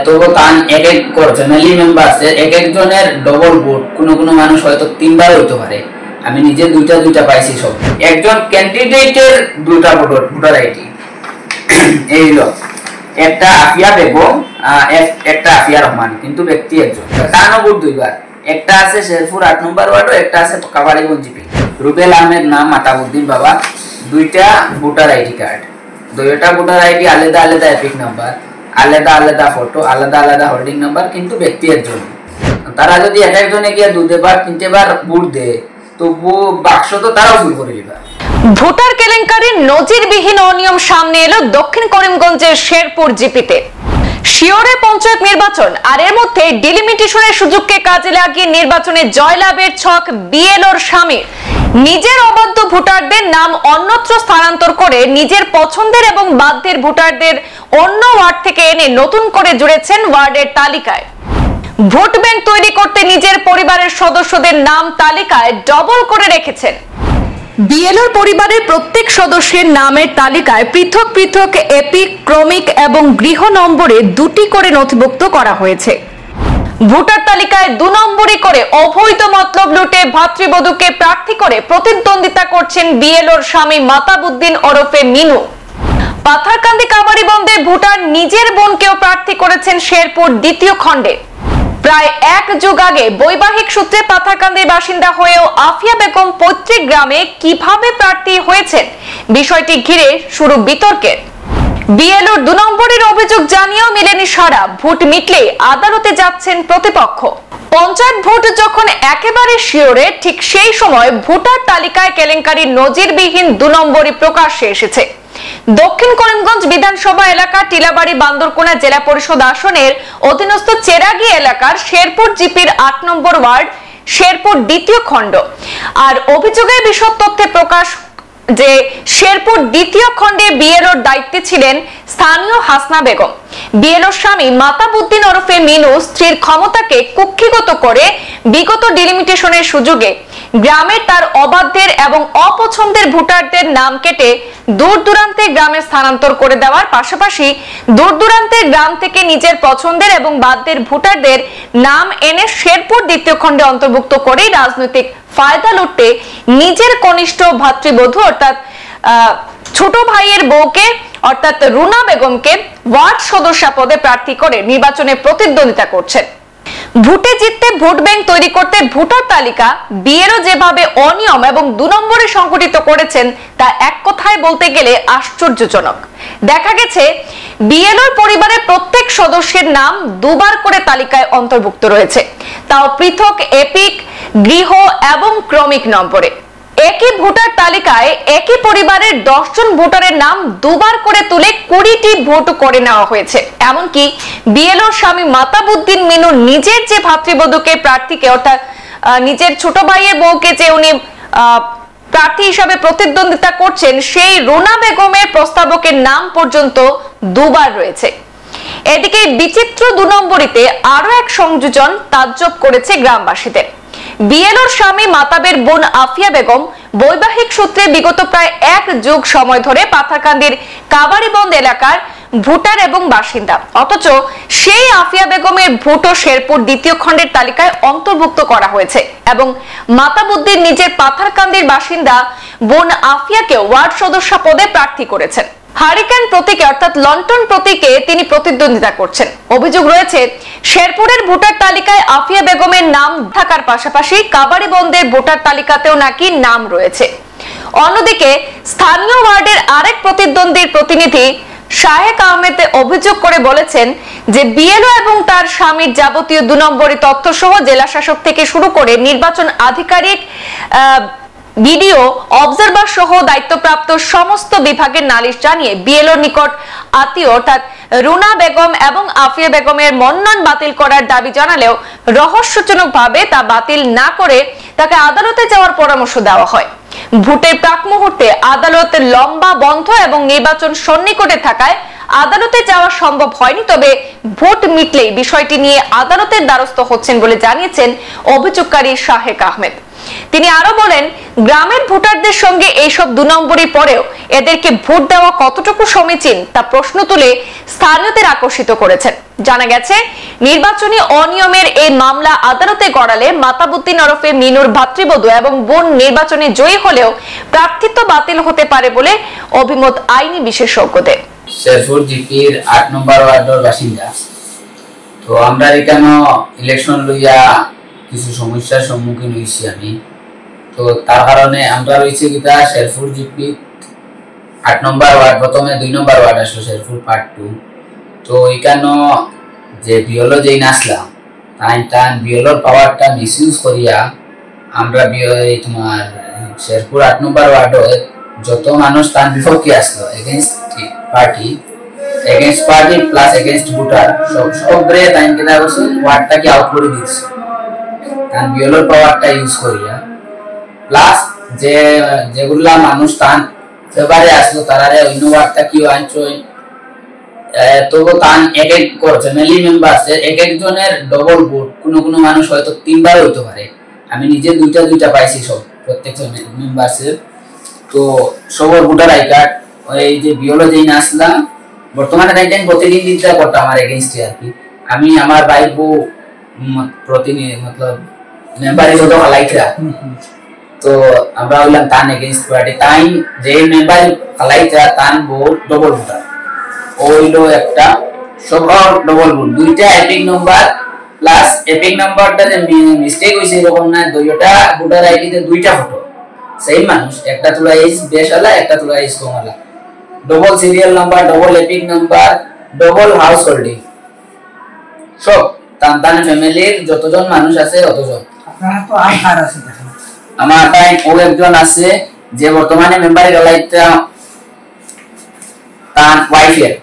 তবু তান এক এক করে ফ্যামিলি মেম্বারস এক একজনের ডবল ভোট, কোনো মানুষ হয়তো 3 বার হইতে পারে। আমি নিজে দুইটা পাইছি সব। একজন ক্যান্ডিডেটের দুইটা ভোটার আইডি এই হলো, একটা আফিয়া বেগম, একটা আফিয়া রহমান, কিন্তু ব্যক্তি একজন। তারও ভোট 2 বার, একটা আছে শেরপুর 8 নম্বর ওয়ার্ড, একটা আছে কাবাড়িগঞ্জ জিপি। রুবেল আহমেদ নাম, মাতাবুদ্দিন বাবা, দুইটা ভোটার আইডি কার্ড, দুইটা ভোটার আইডি আলাদা আলাদা এপিক নাম্বার, আলাদা আলাদা ফটো, আলাদা আলাদা হোল্ডিং নাম্বার, কিন্তু ব্যক্তি একজন। তারা যদি এক একজনে গিয়ে 2 বার 3 বার ভোট দেয় তবু বাক্স তো তারাও ভুল করে দিবা। ভোটার কেলেঙ্কারির নজিরবিহীন অনিয়ম সামনে এলো দক্ষিণ করিমগঞ্জের শেরপুর জিপিতে। শিওরে পঞ্চায়েত নির্বাচন, আর এর মধ্যে ডিলিমিটেশনের সুযোগকে কাজে লাগিয়ে নির্বাচনে জয়লাভের ছক বিএলওর স্বামীর। নিজের অবাধ্য ভোটারদের নাম অন্যত্র স্থানান্তর করে নিজের পছন্দের এবং বাধ্যের ভোটারদের অন্য ওয়ার্ড থেকে এনে নতুন করে জুড়েছেন ওয়ার্ডের তালিকায়। ভোট ব্যাংক তৈরি করতে নিজের পরিবারের সদস্যদের নাম তালিকায় ডবল করে রেখেছেন। বিএলওর পরিবারের প্রত্যেক সদস্যের নামের তালিকায় পৃথক পৃথক এপিক, ক্রমিক এবং গৃহ নম্বরে 2টি করে নথিভুক্ত করা হয়েছে। ভোটার তালিকায় 2 নম্বরই করে অবৈধ মতলব লুটে ভাতৃবধূকে প্রার্থী করে প্রতিদ্বন্দ্বিতা করছেন বিএলওর স্বামী মাতাবুদ্দিন ওরফে মিনু। পাথারকান্দি কাবাড়িবন্দে ভোটার নিজের বোনকেও প্রার্থী করেছেন শেরপুর 2য় খণ্ডে। প্রায় 1 যুগ আগে বৈবাহিক সূত্রে পাথারকান্দির বাসিন্দা হয়েও আফিয়া বেগম পৈতৃক গ্রামে কিভাবে প্রার্থী হয়েছেন, বিষয়টি ঘিরে শুরু বিতর্কের। বিএলওর 2 নম্বরের অভিযোগ জানিয়েও মিলেনি সাড়া। ভোট মিটলে আদালতে যাচ্ছেন প্রতিপক্ষ। পঞ্চায়েত ভোট যখন একেবারে শিওরে, ঠিক সেই সময় ভোটার তালিকায় কেলেঙ্কারির নজিরবিহীন 2 নম্বরই প্রকাশ্যে এসেছে। দক্ষিণ করিমগঞ্জ বিধানসভা এলাকা টিলাবাড়ি বান্দরকোনা জেলা পরিষদ আসনের অধীনস্থ চেরাগি এলাকার শেরপুর জিপির 8 নম্বর ওয়ার্ড, শেরপুর 2য় খণ্ড। আর অভিযোগের বিশদ তথ্যে প্রকাশ যে শেরপুর 2য় খণ্ডে বিএলওর দায়িত্বে ছিলেন স্থানীয় হাসনা বেগম। বিএলওর স্বামী মাতাবুদ্দিন ওরফে মিনু স্ত্রীর ক্ষমতাকে কুক্ষিগত করে বিগত ডিলিমিটেশনের সুযোগে গ্রামের তার অবাধ্যের এবং অপছন্দের ভোটারদের নাম কেটে দূর দূরান্তে গ্রামে স্থানান্তর করে দেওয়ার পাশাপাশি দূর দূরান্তের গ্রাম থেকে নিজের পছন্দের এবং বাধ্যের ভোটারদের নাম এনে শেরপুর 2য় খণ্ডে অন্তর্ভুক্ত করে রাজনৈতিক ফায়দা লুটতে নিজের কনিষ্ঠ ভাতৃবধূ অর্থাৎ ছোট ভাইয়ের বউকে অর্থাৎ রুনা বেগমকে ওয়ার্ড সদস্য পদে প্রার্থী করে নির্বাচনে প্রতিদ্বন্দ্বিতা করছেন। ভোটে জিততে ভোট ব্যাংক তৈরি করতে ভোটার তালিকা বিএলও যেভাবে অনিয়ম এবং 2 নম্বরে সংগঠিত করেছেন তা এক কথায় বলতে গেলে আশ্চর্যজনক। দেখা গেছে বিএলওর পরিবারের প্রত্যেক সদস্যের নাম 2 বার করে তালিকায় অন্তর্ভুক্ত রয়েছে, তাও পৃথক এপিক, গৃহ এবং ক্রমিক নম্বরে। একই ভোটার তালিকায় একই পরিবারের 10 জন ভোটারের নাম 2 বার করে তুলে 20টি ভোট করে নেওয়া হয়েছে। এমনকি বিএলওর স্বামী মাতাবুদ্দিন মিনু নিজের যে ভাতৃবধূকে প্রার্থীকে অর্থাৎ নিজের ছোট ভাইয়ের বউকে যে উনি প্রার্থী হিসাবে প্রতিদ্বন্দ্বিতা করছেন, সেই রুনা বেগমের প্রস্তাবকের নাম পর্যন্ত 2 বার রয়েছে। এদিকে বিচিত্র 2 নম্বরিতে আরো এক সংযোজন তাজ্জব করেছে গ্রামবাসীদের। বিএলওর স্বামী মাতাবের বোন আফিয়া বেগম বৈবাহিক সূত্রে বিগত প্রায় 1 যুগ সময় ধরে পাথারকান্দির কাবাড়িবন্দ এলাকার ভোটার এবং বাসিন্দা, অথচ সেই আফিয়া বেগমের ভোটও শেরপুর 2য় খণ্ডের তালিকায় অন্তর্ভুক্ত করা হয়েছে এবং মাতাবুদ্দিন নিজের পাথারকান্দির বাসিন্দা বোন আফিয়াকে ওয়ার্ড সদস্য পদে প্রার্থী করেছেন। হারিকেন প্রতীকে অর্থাৎ লন্ঠন প্রতীকে তিনি প্রতিদ্বন্দ্বিতা করছেন। অভিযোগ রয়েছে শেরপুরের ভোটার তালিকায় আফিয়া বেগমের নাম থাকার পাশাপাশি কাবাড়িবন্দের ভোটার তালিকাতেও নাকি নাম রয়েছে। অন্যদিকে স্থানীয় ওয়ার্ডের আরেক প্রতিদ্বন্দ্বীর প্রতিনিধি শাহেক আহমেদ অভিযোগ করে বলেছেন যে বিএলও এবং তার স্বামীর যাবতীয় 2 নম্বরী তথ্য সহ জেলা শাসক থেকে শুরু করে নির্বাচন আধিকারিক, ভিডিও অবজারভার সহ দায়িত্বপ্রাপ্ত সমস্ত বিভাগের নালিশ জানিয়ে বিএলওর নিকট আত্মীয় অর্থাৎ রুনা বেগম এবং আফিয়া বেগমের মনোনয়ন বাতিল করার দাবি জানালেও রহস্যজনকভাবে তা বাতিল না করে তাকে আদালতে যাওয়ার পরামর্শ দেওয়া হয়। ভোটের প্রাক মুহূর্তে আদালতের লম্বা বন্ধ এবং নির্বাচন সন্নিকটে থাকায় আদালতে যাওয়া সম্ভব হয়নি, তবে ভোট মিটলেই বিষয়টি নিয়ে আদালতের দ্বারস্থ হচ্ছেন বলে জানিয়েছেন অভিযোগকারী শাহেক আহমেদ। তিনি আরো বলেন, গ্রামের ভোটারদের সঙ্গে এইসব 2 নম্বরই পরেও এদেরকে ভোট দেওয়া কতটুকু সমীচীন তা প্রশ্ন তুলে স্থানীয়দের আকর্ষিত করেছেন। জানা গেছে, নির্বাচনী অনিয়মের এই মামলা আদালতে গড়ালে মাতাবুদ্দিন ওরফে মিনুর ভাতৃবধূ এবং বোন নির্বাচনে জয়ী হলেও প্রার্থিত্ব বাতিল হতে পারে বলে অভিমত আইনি বিশেষজ্ঞদের। শেরপুর জিপির 8 নম্বর ওয়ার্ডের বাসিন্দা। তো আমরা এখানে ইলেকশন লইয়া কিছু সমস্যার সম্মুখীন হয়েছি আমি। তো তার কারণে আমরা রয়েছে কিতা শেরপুর জিপি 8 নম্বর ওয়ার্ড, প্রথমে 2 নম্বর ওয়ার্ড আসলো শেরপুর পার্ট 2। তো এখানে যে বিএলও যেই নাসলাম তাই বিএলওর পাওয়ারটা মিসইউজ করিয়া আমরা তোমার শেরপুর 8 নম্বর ওয়ার্ডে যত মানুষ তার বিপক্ষে আসলো against party plus against voter সবরে তাই কিনা বসে ওয়ার্ডটাকে আউট করে দিচ্ছে তার বিএলওর পাওয়ারটা ইউজ করিয়া। প্লাস যেগুলা মানুষ তার ফেভারে আসলো তারারে অন্য ওয়ার্ডটা কি আনছো তবু তান এক ফ্যামিলি মেম্বারসের এক একজনের ডবল ভোট, কোনো মানুষ হয়তো 3 বার হইতে পারে। আমি নিজে দুইটা পাইছি সব প্রত্যেক মেম্বারসের। তো সবার ভোটার আই কার্ড এই যে বিওলো যেই নাসলাম বর্তমানে তাই প্রতিনিধিত্ব করতাম আমার এগেইনস্টে আর কি। আমি আমার ভাই বউ প্রতিনিধি মতলব মেম্বারে যত হালাইতরা, তো আমরা হইলাম তান এগেইনস্ট পার্টি। তাই যে মেম্বার হালাইতরা তান ভোট ডবল ভোটার ওইলো একটা সব ডবল ভোট, 2টা এপিক নাম্বার প্লাস এপিক নাম্বারটা যে মিস্টেক হইছে এরকম না, দুইটা ভোটার আইডিতে 2টা ফটো সেম মানুষ, একটা তুলা এজ বেশালা একটা তুলা এজ কমালা, double serial number, double EPIC number, double house holding, সব তান ফ্যামিলির যতজন মানুষ আছে অতজন। আপনারা তো আর আছে দেখেন আমার তাই ও একজন আছে যে বর্তমানে মেম্বারে গলাইতা তার ওয়াইফের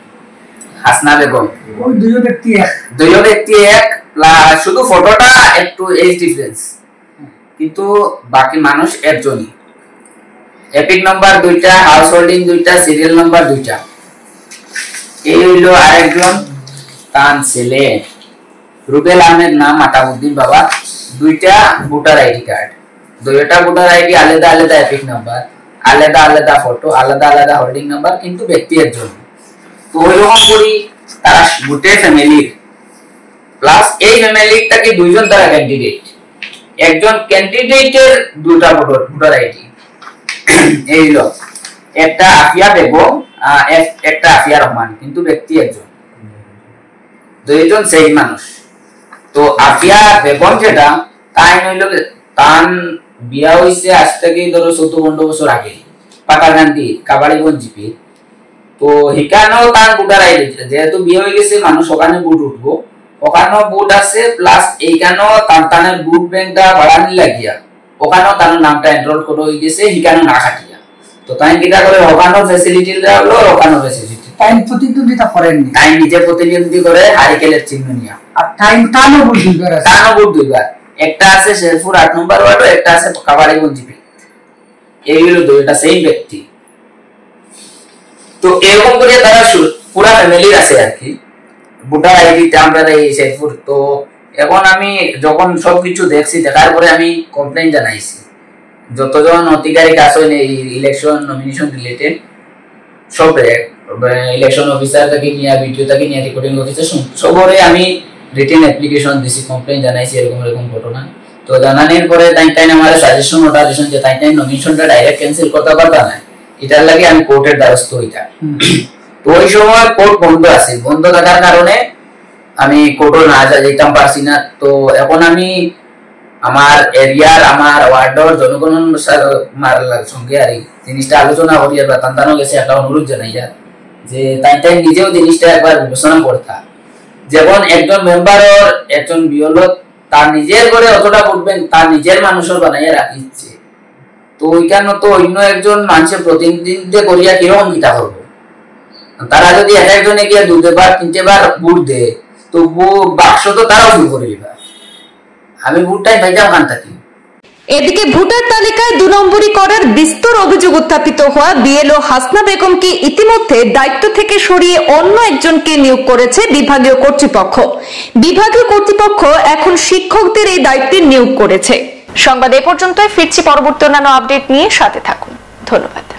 হাসনা বেগম, ওই দুই ব্যক্তি এক প্লাস শুধু ফটোটা একটু এজ ডিফারেন্স, কিন্তু বাকি মানুষ একজনই। এপিক নাম্বার 2টা, হাউস হোল্ডিং 2টা, সিরিয়াল নাম্বার 2টা। এই হইলো আরেকজন তার ছেলে রুবেল আহমেদ, নাম মাতাবুদ্দিন বাবা, 2টা ভোটার আইডি কার্ড, 2টা ভোটার আইডি আলাদা আলাদা এপিক নাম্বার, আলাদা আলাদা ফটো, আলাদা আলাদা হোল্ডিং নাম্বার, কিন্তু ব্যক্তি একজন। তো ওইরকম করি তারা গোটে ফ্যামিলির প্লাস এই ফ্যামিলিটাকে 2জন তারা ক্যান্ডিডেট, একজন ক্যান্ডিডেটের 2টা ভোটার আইডি এইলো, একটা আফিয়া বেগম একটা আফিয়া রহমান, কিন্তু ব্যক্তি একজন, 2জন সেই মানুষ। তো আফিয়া বেগম যেটা তাই হইল তান বিয়া হইছে আজ থেকে ধরো 14-15 বছর আগে পাকাগান্তি কাবাড়িগঞ্জ জিপি। তো হিকানেও তার ভোটার আইডি যেহেতু বিয়ে হয়ে গেছে মানুষ ওখানে ভোট উঠবো, ওখানেও ভোট আছে প্লাস এইখানেও তার ভোট ব্যাংকটা বাড়ানি লাগিয়া ওখানেও তার নামটা এনরোল করে হয়ে গেছে হিকানে না কাটিয়া। তো তাই কিটা করে ওখানেও ফ্যাসিলিটি হলো, ওখানেও ফ্যাসিলিটি টাইম প্রতিদ্বন্দ্বিতা করেননি, তাই নিজে প্রতিনিধি করে হারিকেলের চিহ্ন নিয়া আর টাইম টানো ভোট 2বার আছে, টানো ভোট 2বার, একটা আছে শেরপুর 8 নম্বর ওয়ার্ড, একটা আছে কাবাড়িগঞ্জ জিপি, এইগুলো 2টা সেম ব্যক্তি। তো এরকম করে তারা পুরা ফ্যামিলির আছে আর কি ভোটার আইডিতে আমরা এই শেরপুর। তো এখন আমি যখন সবকিছু দেখছি দেখার পরে আমি কমপ্লেইন জানাইছি যতজন অধিকারিক আছেন এই ইলেকশন নমিনেশন রিলেটেড, সব ইলেকশন অফিসার থেকে নিয়ে ভিডিও থেকে নিয়ে রেকর্ডিং অফিসার সবরে আমি রিটেন অ্যাপ্লিকেশন দিছি, কমপ্লেইন জানাইছি এরকম এরকম ঘটনা। তো জানানোর পরে তাই আমার সাজেশন নোটিফিকেশন যে তাই নমিনেশনটা ডাইরেক্ট ক্যান্সেল করতে পারতা না, এটার লাগে আমি কোর্টের দ্বারস্থ হইতা। তো ওই সময় কোর্ট বন্ধ আছে, বন্ধ থাকার কারণে আমি কোর্টও না যেতাম পারছি না। তো এখন আমি আমার এরিয়ার আমার ওয়ার্ডর জনগণের সঙ্গে আর এই জিনিসটা আলোচনা করি আর তান্তানো গেছে একটা অনুরোধ জানাই যে তাই নিজেও জিনিসটা একবার বিবেচনা করতা। যেমন একজন মেম্বারের একজন বিএলও তার নিজের করে অতটা করবেন তার নিজের মানুষের বানাইয়া রাখিচ্ছে, তো ওইখানে তো অন্য একজন মানুষের প্রতিনিধিত্ব করিয়া কিরকম কিতা করবো? তারা যদি এক একজনে গিয়ে 2বার 3বার ভোট দেয় তো বাক্স তো তারাও শুরু করে দিবা, আমি ভোটটাই পাইতাম ওখান থাকি। এদিকে ভোটার তালিকায় 2 নম্বরই করার বিস্তর অভিযোগ উত্থাপিত হওয়া বিএলও হাসনা বেগমকে ইতিমধ্যে দায়িত্ব থেকে সরিয়ে অন্য একজনকে নিয়োগ করেছে বিভাগীয় কর্তৃপক্ষ। বিভাগীয় কর্তৃপক্ষ এখন শিক্ষকদের এই দায়িত্বে নিয়োগ করেছে। সংবাদ এ পর্যন্তই, ফিরছি পরবর্তী অন্যান্য আপডেট নিয়ে, সাথে থাকুন। ধন্যবাদ।